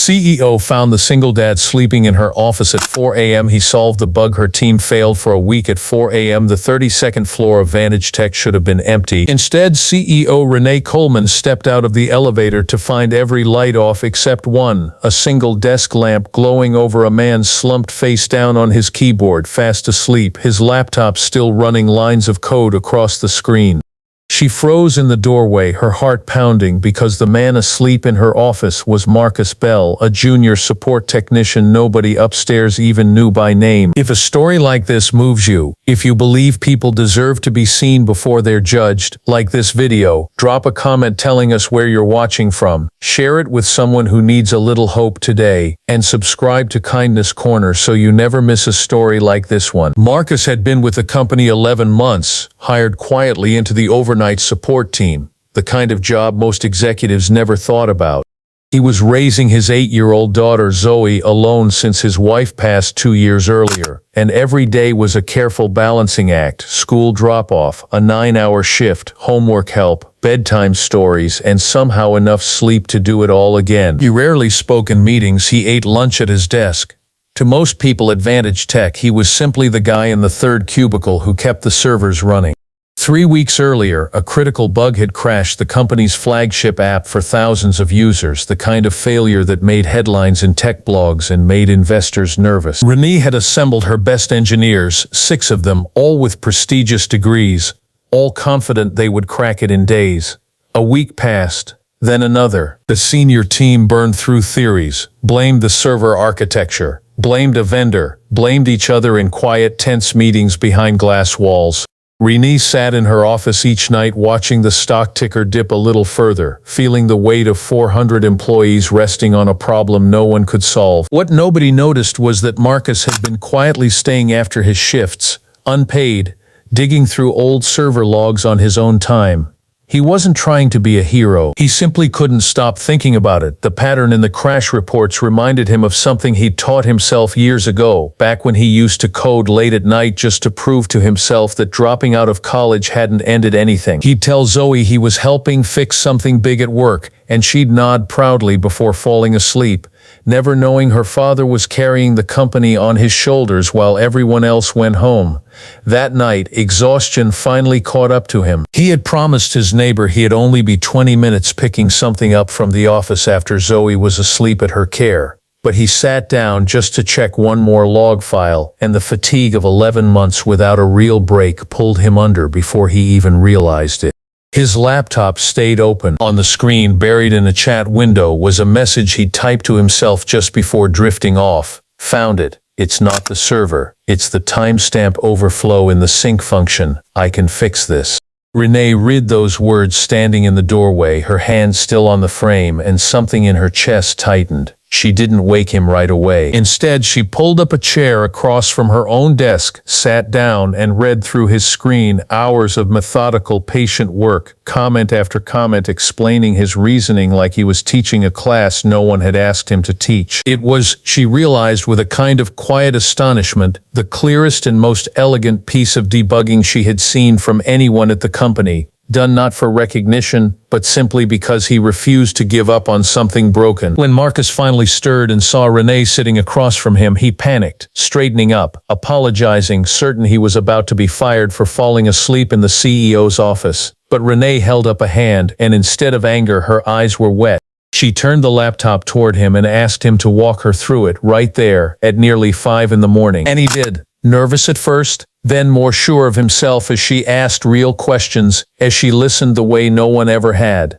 CEO found the single dad sleeping in her office at 4 a.m. He solved the bug her team failed for a week at 4 a.m. The 32nd floor of Vantage Tech should have been empty. Instead, CEO Renee Coleman stepped out of the elevator to find every light off except one, a single desk lamp glowing over a man slumped face down on his keyboard, fast asleep, his laptop still running lines of code across the screen. She froze in the doorway, her heart pounding, because the man asleep in her office was Marcus Bell, a junior support technician nobody upstairs even knew by name. If a story like this moves you, if you believe people deserve to be seen before they're judged, like this video, drop a comment telling us where you're watching from, share it with someone who needs a little hope today, and subscribe to Kindness Corner so you never miss a story like this one. Marcus had been with the company 11 months, hired quietly into the overnight support team, the kind of job most executives never thought about. He was raising his 8-year-old daughter Zoe alone since his wife passed 2 years earlier, and every day was a careful balancing act: school drop-off, a 9-hour shift, homework help, bedtime stories, and somehow enough sleep to do it all again. He rarely spoke in meetings, he ate lunch at his desk. To most people at Vantage Tech, he was simply the guy in the third cubicle who kept the servers running. 3 weeks earlier, a critical bug had crashed the company's flagship app for thousands of users, the kind of failure that made headlines in tech blogs and made investors nervous. Renee had assembled her best engineers, 6 of them, all with prestigious degrees, all confident they would crack it in days. A week passed, then another. The senior team burned through theories, blamed the server architecture, blamed a vendor, blamed each other in quiet, tense meetings behind glass walls. Renee sat in her office each night watching the stock ticker dip a little further, feeling the weight of 400 employees resting on a problem no one could solve. What nobody noticed was that Marcus had been quietly staying after his shifts, unpaid, digging through old server logs on his own time. He wasn't trying to be a hero. He simply couldn't stop thinking about it. The pattern in the crash reports reminded him of something he'd taught himself years ago, back when he used to code late at night just to prove to himself that dropping out of college hadn't ended anything. He'd tell Zoe he was helping fix something big at work, and she'd nod proudly before falling asleep, never knowing her father was carrying the company on his shoulders while everyone else went home. That night, exhaustion finally caught up to him. He had promised his neighbor he'd only be 20 minutes picking something up from the office after Zoe was asleep at her care. But he sat down just to check one more log file, and the fatigue of 11 months without a real break pulled him under before he even realized it. His laptop stayed open. On the screen, buried in a chat window, was a message he'd typed to himself just before drifting off. Found it. It's not the server. It's the timestamp overflow in the sync function. I can fix this. Renee read those words standing in the doorway, her hand still on the frame, and something in her chest tightened. She didn't wake him right away. Instead, she pulled up a chair across from her own desk, sat down, and read through his screen, hours of methodical, patient work, comment after comment explaining his reasoning like he was teaching a class no one had asked him to teach. It was, she realized with a kind of quiet astonishment, the clearest and most elegant piece of debugging she had seen from anyone at the company. Done not for recognition, but simply because he refused to give up on something broken. When Marcus finally stirred and saw Renee sitting across from him, he panicked, straightening up, apologizing, certain he was about to be fired for falling asleep in the CEO's office. But Renee held up a hand, and instead of anger, her eyes were wet. She turned the laptop toward him and asked him to walk her through it right there, at nearly 5 in the morning. And he did. Nervous at first, then more sure of himself as she asked real questions, as she listened the way no one ever had.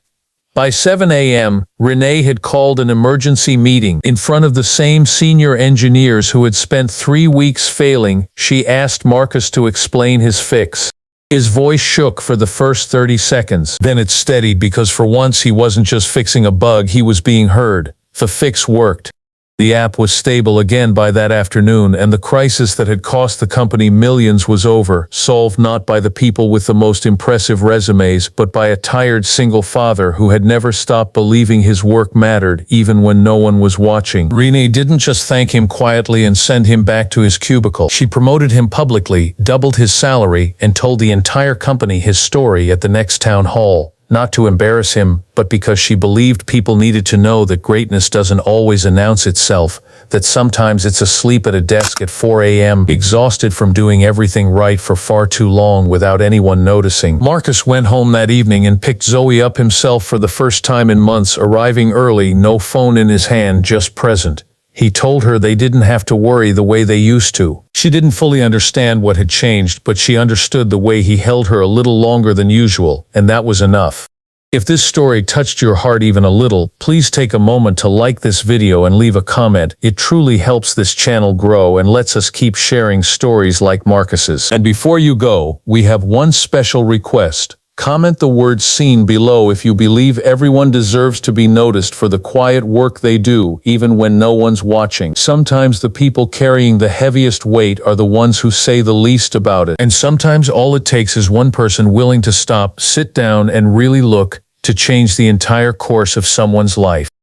By 7 a.m., Renee had called an emergency meeting in front of the same senior engineers who had spent 3 weeks failing. She asked Marcus to explain his fix. His voice shook for the first 30 seconds. Then it steadied because for once he wasn't just fixing a bug, he was being heard. The fix worked. The app was stable again by that afternoon, and the crisis that had cost the company millions was over, solved not by the people with the most impressive resumes, but by a tired single father who had never stopped believing his work mattered, even when no one was watching. Renee didn't just thank him quietly and send him back to his cubicle. She promoted him publicly, doubled his salary, and told the entire company his story at the next town hall. not to embarrass him, but because she believed people needed to know that greatness doesn't always announce itself, that sometimes it's asleep at a desk at 4 a.m., exhausted from doing everything right for far too long without anyone noticing. Marcus went home that evening and picked Zoe up himself for the first time in months, arriving early, no phone in his hand, just present. He told her they didn't have to worry the way they used to. She didn't fully understand what had changed, but she understood the way he held her a little longer than usual, and that was enough. If this story touched your heart even a little, please take a moment to like this video and leave a comment. It truly helps this channel grow and lets us keep sharing stories like Marcus's. And before you go, we have one special request. Comment the word "seen" below if you believe everyone deserves to be noticed for the quiet work they do, even when no one's watching. Sometimes the people carrying the heaviest weight are the ones who say the least about it. And sometimes all it takes is one person willing to stop, sit down, and really look to change the entire course of someone's life.